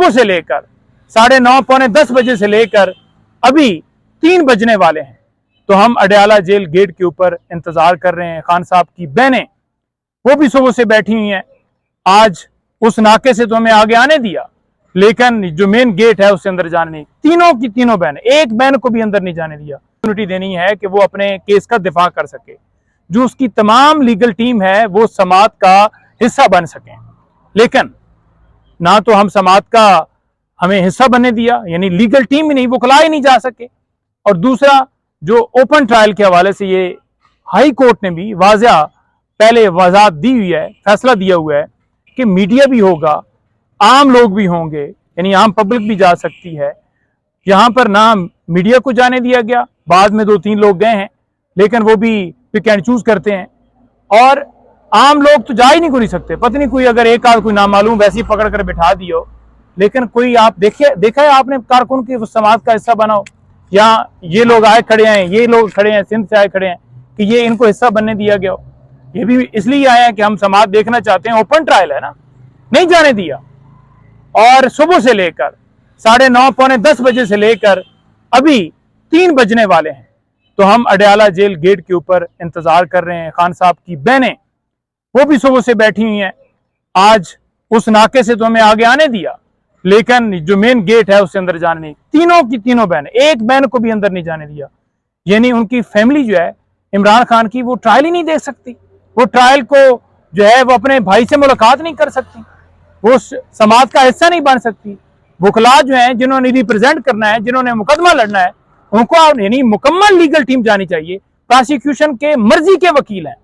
सुबह से लेकर 9:30 पौने 10 बजे से लेकर अभी 3 बजने वाले हैं, तो हम अडयाला जेल गेट के ऊपर इंतजार कर रहे हैं। खान साहब की बहनें वो भी सुबह से बैठी हुई हैं। आज उस नाके से तो हमें आगे आने दिया, लेकिन जो मेन गेट है उससे अंदर जाने नहीं। तीनों की तीनों बहनें, एक बहन को भी अंदर नहीं जाने दिया। अपॉर्चुनिटी देनी है कि वो अपने केस का दिफा कर सके, जो उसकी तमाम लीगल टीम है वो समात का हिस्सा बन सके। लेकिन ना तो हम समात का हमें हिस्सा बनने दिया, यानी लीगल टीम ही नहीं, वकला ही नहीं जा सके। और दूसरा, जो ओपन ट्रायल के हवाले से ये हाई कोर्ट ने भी वाज़ा पहले वजाहत दी हुई है, फैसला दिया हुआ है कि मीडिया भी होगा, आम लोग भी होंगे, यानी आम पब्लिक भी जा सकती है। यहाँ पर ना मीडिया को जाने दिया गया, बाद में 2-3 लोग गए हैं, लेकिन वो भी पिक एंड चूज करते हैं। और आम लोग तो जा ही नहीं सकते। पता नहीं कोई अगर एक आध कोई नामालूम वैसे ही पकड़ कर बिठा दियो, लेकिन कोई आप देखा है आपने कारकुन की समाज का हिस्सा बनाओ, या ये लोग आए खड़े हैं, ये लोग खड़े हैं, सिंध से आए खड़े हैं, कि ये इनको हिस्सा बनने दिया गया हो। ये भी इसलिए आए हैं कि हम समाज देखना चाहते हैं, ओपन ट्रायल है ना, नहीं जाने दिया। और सुबह से लेकर 9:30 पौने 10 बजे से लेकर अभी 3 बजने वाले हैं, तो हम अडयाला जेल गेट के ऊपर इंतजार कर रहे हैं। खान साहब की बहनें वो भी सुबह से बैठी हुई हैं। आज उस नाके से तो हमें आगे आने दिया, लेकिन जो मेन गेट है उससे अंदर जाने नहीं। तीनों की तीनों बहनें, एक बहन को भी अंदर नहीं जाने दिया। यानी उनकी फैमिली जो है इमरान खान की, वो ट्रायल ही नहीं देख सकती। वो ट्रायल को जो है वो अपने भाई से मुलाकात नहीं कर सकती, वो समाज का हिस्सा नहीं बन सकती। वकला जो है, जिन्होंने रिप्रेजेंट करना है, जिन्होंने मुकदमा लड़ना है, उनको यानी मुकम्मल लीगल टीम जानी चाहिए। प्रोसिक्यूशन के मर्जी के वकील हैं,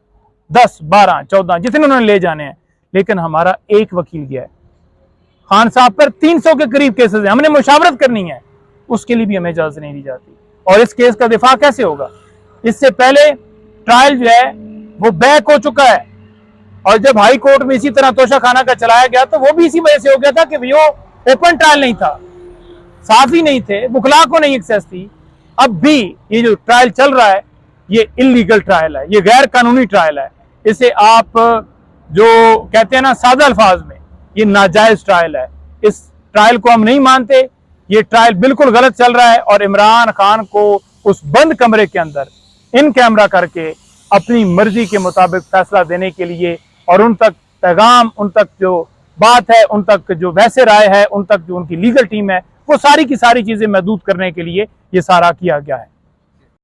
10, 12, 14 जितने उन्होंने ले जाने हैं, लेकिन हमारा एक वकील गया है। खान साहब पर 300 के करीब केसेस हैं, हमने मुशावरत करनी है, उसके लिए भी हमें इजाजत नहीं दी जाती। और इस केस का दिफा कैसे होगा? इससे पहले ट्रायल जो है वो बैक हो चुका है, और जब हाई कोर्ट में इसी तरह तोशाखाना का चलाया गया तो वो भी इसी वजह से हो गया था कि वो ओपन ट्रायल नहीं था, साफी नहीं थे, वकला को नहीं एक्सेस थी। अब भी ये जो ट्रायल चल रहा है ये इलीगल ट्रायल है, ये गैर कानूनी ट्रायल है। इसे आप जो कहते हैं ना सादा अल्फाज में, ये नाजायज ट्रायल है। इस ट्रायल को हम नहीं मानते, ये ट्रायल बिल्कुल गलत चल रहा है। और इमरान खान को उस बंद कमरे के अंदर इन कैमरा करके अपनी मर्जी के मुताबिक फैसला देने के लिए, और उन तक पैगाम, उन तक जो बात है, उन तक जो वैसे राय है, उन तक जो उनकी लीगल टीम है, वो सारी की सारी चीजें महदूद करने के लिए ये सारा किया गया है।